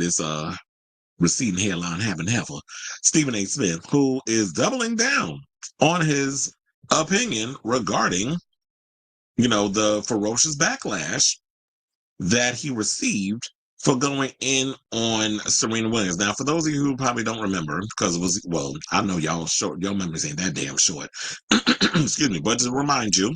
this receding hairline having heifer, Stephen A. Smith, who is doubling down on his opinion regarding, the ferocious backlash that he received for going in on Serena Williams. Now, for those of you who probably don't remember, because it was, well, I know y'all short, your memories ain't that damn short. Excuse me, but to remind you,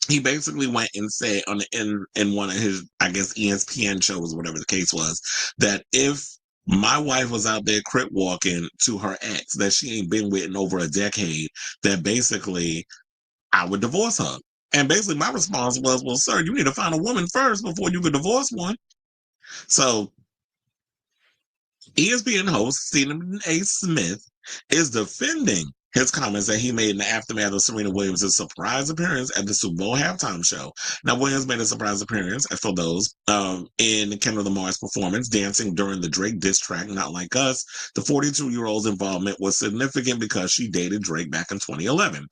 he basically went and said in one of his, I guess, ESPN shows, whatever the case was, that if my wife was out there crip walking to her ex that she ain't been with in over a decade, that basically I would divorce her. And basically my response was, well, sir, you need to find a woman first before you can divorce one. So ESPN host Stephen A. Smith is defending his comments that he made in the aftermath of Serena Williams' surprise appearance at the Super Bowl halftime show. Now, Williams made a surprise appearance, for those, in Kendrick Lamar's performance, dancing during the Drake diss track, Not Like Us. The 42-year-old's involvement was significant because she dated Drake back in 2011.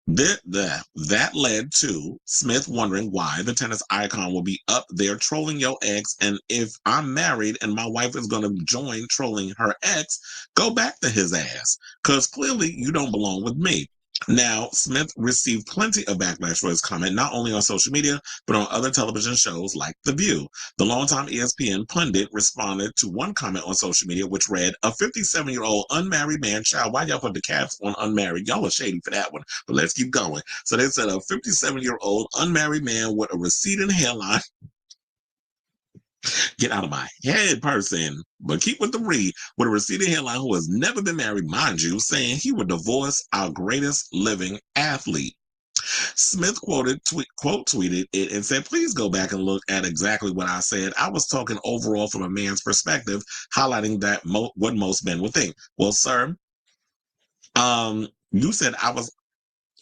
That led to Smith wondering why the tennis icon will be up there trolling your ex, and if I'm married and my wife is going to join trolling her ex, go back to his ass, because clearly you don't belong with me. Now, Smith received plenty of backlash for his comment, not only on social media, but on other television shows like The View. The longtime ESPN pundit responded to one comment on social media, which read, a 57-year-old unmarried man, child, why y'all put the caps on unmarried? Y'all are shady for that one, but let's keep going. So they said a 57-year-old unmarried man with a receding hairline, get out of my head, person, but keep with the read, with a receding hairline who has never been married, mind you, saying he would divorce our greatest living athlete. Smith quote tweeted it and said, please go back and look at exactly what I said. I was talking overall from a man's perspective, highlighting that what most men would think. Well, sir, you said I was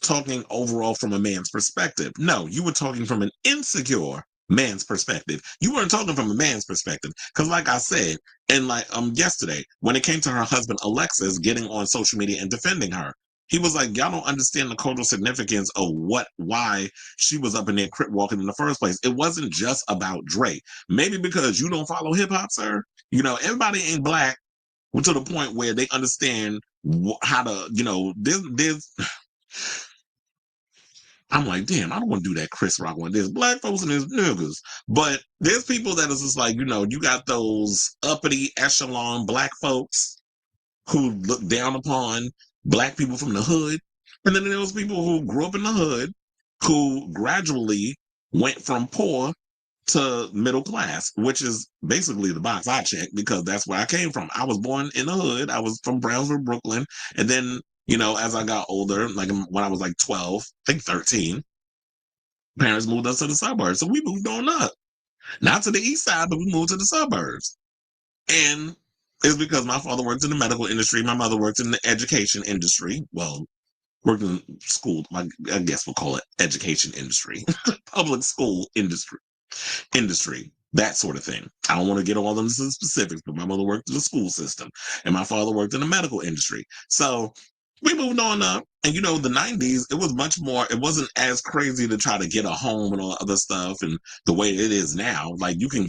talking overall from a man's perspective. No, you were talking from an insecure man's perspective. You weren't talking from a man's perspective. Because like I said, and like yesterday, when it came to her husband Alexis getting on social media and defending her, he was like, y'all don't understand the cultural significance of why she was up in there crip walking in the first place. It wasn't just about Drake. Maybe because you don't follow hip hop, sir. Everybody ain't black to the point where they understand how to, there's I'm like, damn, I don't want to do that Chris Rock one. There's black folks and there's niggas. But there's people that is just like, you got those uppity echelon black folks who look down upon black people from the hood. And then there's people who grew up in the hood who gradually went from poor to middle class, which is basically the box I checked because that's where I came from. I was born in the hood. I was from Brownsville, Brooklyn. And then, as I got older, like when I was like 12, I think 13, parents moved us to the suburbs. So we moved on up. Not to the east side, but we moved to the suburbs. And it's because my father worked in the medical industry. My mother worked in the education industry. Well, worked in school. I guess we'll call it education industry. Public school industry, that sort of thing. I don't want to get all into the specifics, but my mother worked in the school system and my father worked in the medical industry. So we moved on up, and the 90s, it was much more, it wasn't as crazy to try to get a home and all other stuff and the way it is now. Like you can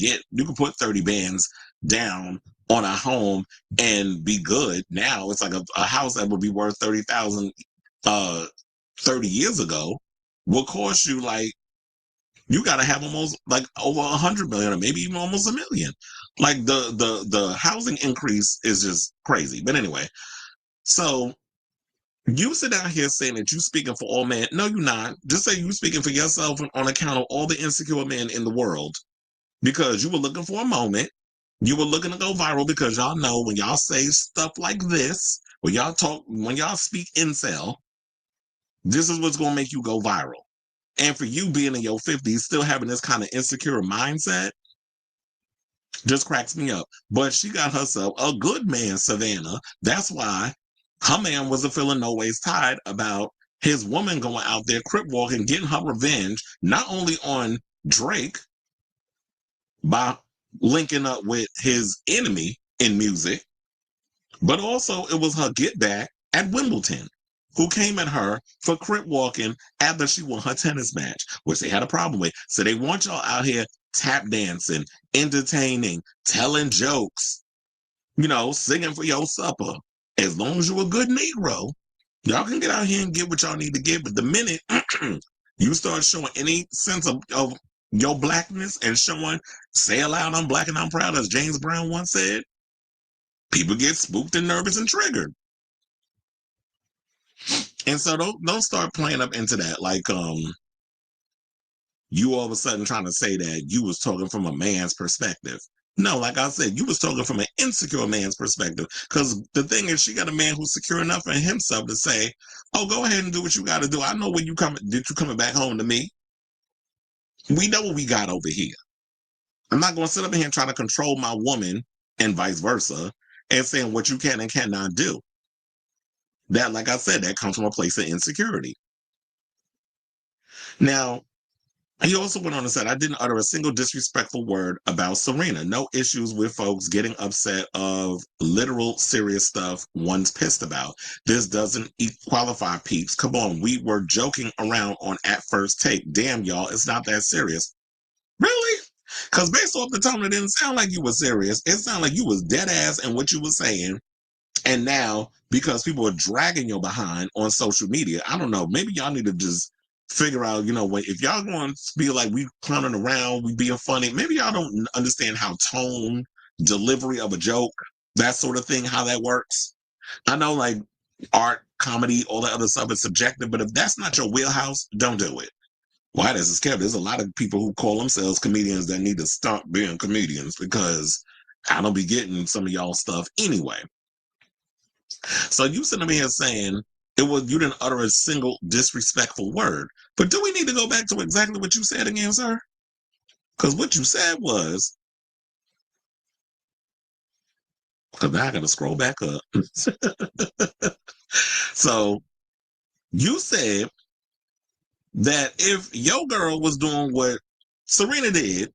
put 30 bands down on a home and be good. Now it's like a house that would be worth 30,000 30 years ago will cost you like, you got to have almost like over 100 million or maybe even almost 1 million. Like the housing increase is just crazy. But anyway, so you sit down here saying that you speaking for all men. No, you're not. Just say you speaking for yourself on account of all the insecure men in the world, because you were looking for a moment. You were looking to go viral because y'all know when y'all say stuff like this, when y'all speak incel, this is what's going to make you go viral. And for you being in your 50s, still having this kind of insecure mindset, just cracks me up. But she got herself a good man, Savannah. That's why her man wasn't feeling no ways tied about his woman going out there crip walking, getting her revenge, not only on Drake by linking up with his enemy in music, but also it was her get back at Wimbledon, who came at her for crip walking after she won her tennis match, which they had a problem with. So they want y'all out here tap dancing, entertaining, telling jokes, singing for your supper. As long as you're a good Negro, y'all can get out here and get what y'all need to get. But the minute you start showing any sense of your blackness and showing, say aloud, I'm black and I'm proud, as James Brown once said, people get spooked and nervous and triggered. And so don't start playing up into that. Like, you all of a sudden trying to say that you was talking from a man's perspective. No, like I said, you was talking from an insecure man's perspective. Because the thing is, she got a man who's secure enough in himself to say, "Oh, go ahead and do what you got to do. I know when you coming. Did you coming back home to me? We know what we got over here. I'm not going to sit up here and try to control my woman and vice versa, and saying what you can and cannot do. That, like I said, that comes from a place of insecurity. Now." He also went on and said, I didn't utter a single disrespectful word about Serena. No issues with folks getting upset of literal serious stuff one's pissed about. This doesn't qualify, peeps. Come on, we were joking around on At First Take. Damn, y'all, it's not that serious. Really? Because based off the tone, it didn't sound like you were serious. It sounded like you was dead ass in what you were saying. And now, because people are dragging your behind on social media, I don't know, maybe y'all need to just figure out, if y'all going to be like, we clowning around, we being funny, maybe y'all don't understand how tone, delivery of a joke, that sort of thing, how that works. I know, like, art, comedy, all that other stuff is subjective, but if that's not your wheelhouse, don't do it. Why this is Kevin? There's a lot of people who call themselves comedians that need to stop being comedians, because I don't be getting some of y'all stuff anyway. So you sitting here saying you didn't utter a single disrespectful word. But do we need to go back to exactly what you said again, sir? Because what you said was, because now I got to scroll back up. So you said that if your girl was doing what Serena did,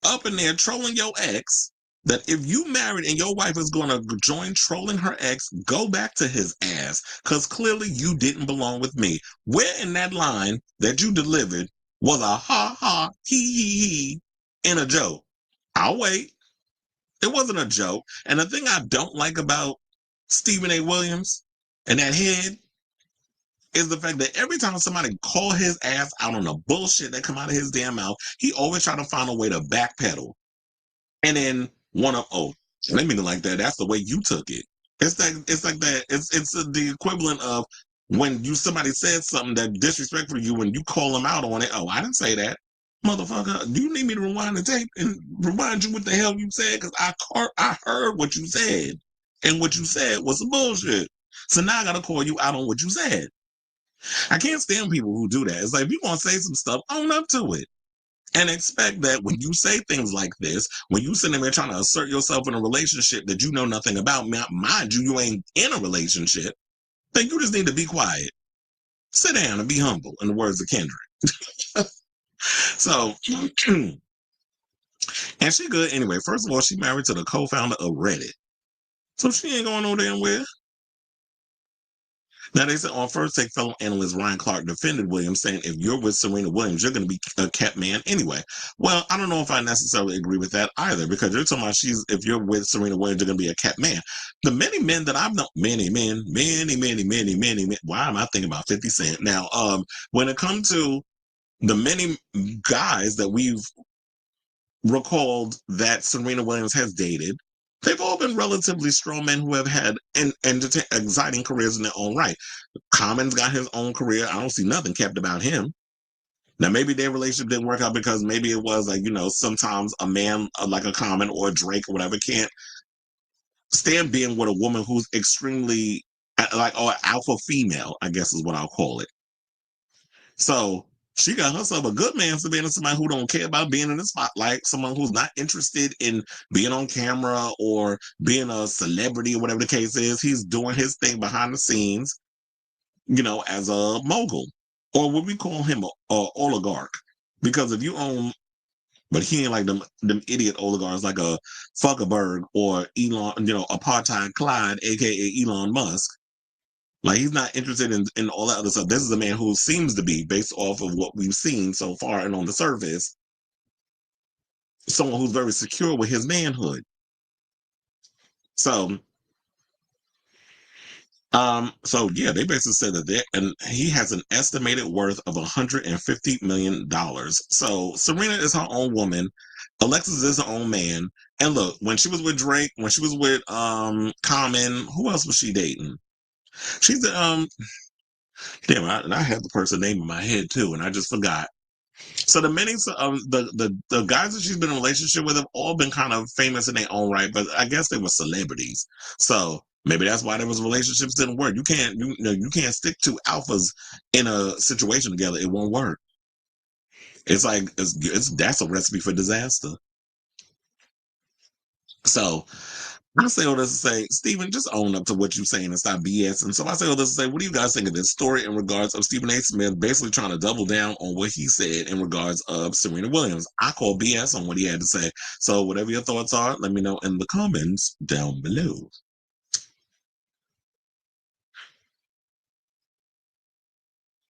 up in there trolling your ex, that if you married and your wife is going to join trolling her ex, go back to his ass, because clearly you didn't belong with me. Where in that line that you delivered was a ha ha he in a joke? I'll wait. It wasn't a joke. And the thing I don't like about Stephen A. Williams and that head is the fact that every time somebody call his ass out on the bullshit that come out of his damn mouth, he always try to find a way to backpedal. And then let me like that. That's the way you took it. It's like that. It's the equivalent of when somebody said something that disrespectful you, when you call them out on it. Oh, I didn't say that, motherfucker. Do you need me to rewind the tape and remind you what the hell you said? Because I heard what you said, and what you said was some bullshit. So now I gotta call you out on what you said. I can't stand people who do that. It's like, if you want to say some stuff, own up to it. And expect that when you say things like this, when you sitting there trying to assert yourself in a relationship that you know nothing about, mind you, you ain't in a relationship, then you just need to be quiet. Sit down and be humble, in the words of Kendrick. So, and she good anyway. First of all, she married to the co-founder of Reddit. So she ain't going no damn where. Now, they said on First Take, fellow analyst Ryan Clark defended Williams, saying if you're with Serena Williams, you're going to be a kept man anyway. Well, I don't know if I necessarily agree with that either, because you're talking about if you're with Serena Williams, you're going to be a kept man. The many men that I've known, many men. Why am I thinking about 50 Cent? Now, when it comes to the many guys that we've recalled that Serena Williams has dated, they've all been relatively strong men who have had exciting careers in their own right. Common's got his own career. I don't see nothing kept about him. Now, maybe their relationship didn't work out because maybe it was like, sometimes a man like a Common or a Drake or whatever can't stand being with a woman who's extremely or alpha female, I guess is what I'll call it. So she got herself a good man for being somebody who don't care about being in the spotlight, someone who's not interested in being on camera or being a celebrity or whatever the case is. He's doing his thing behind the scenes, as a mogul, or what we call him, a oligarch. Because if you own, but he ain't like them idiot oligarchs like a Zuckerberg or Elon, apartheid Clyde, aka Elon Musk. Like, he's not interested in all that other stuff. This is a man who seems to be, based off of what we've seen so far and on the surface, someone who's very secure with his manhood. So, so yeah, they basically said that and he has an estimated worth of $150 million. So Serena is her own woman, Alexis is her own man. And look, when she was with Drake, when she was with Common, who else was she dating? She's the damn, I had the person name in my head too, and I just forgot. So the many the guys that she's been in a relationship with have all been kind of famous in their own right, but I guess they were celebrities. So maybe that's why those relationships didn't work. You can't stick two alphas in a situation together. It won't work. It's like that's a recipe for disaster. So I say all this to say, Stephen, just own up to what you're saying and stop BS. And so I say all this to say, what do you guys think of this story in regards of Stephen A. Smith basically trying to double down on what he said in regards of Serena Williams? I call BS on what he had to say. So whatever your thoughts are, let me know in the comments down below.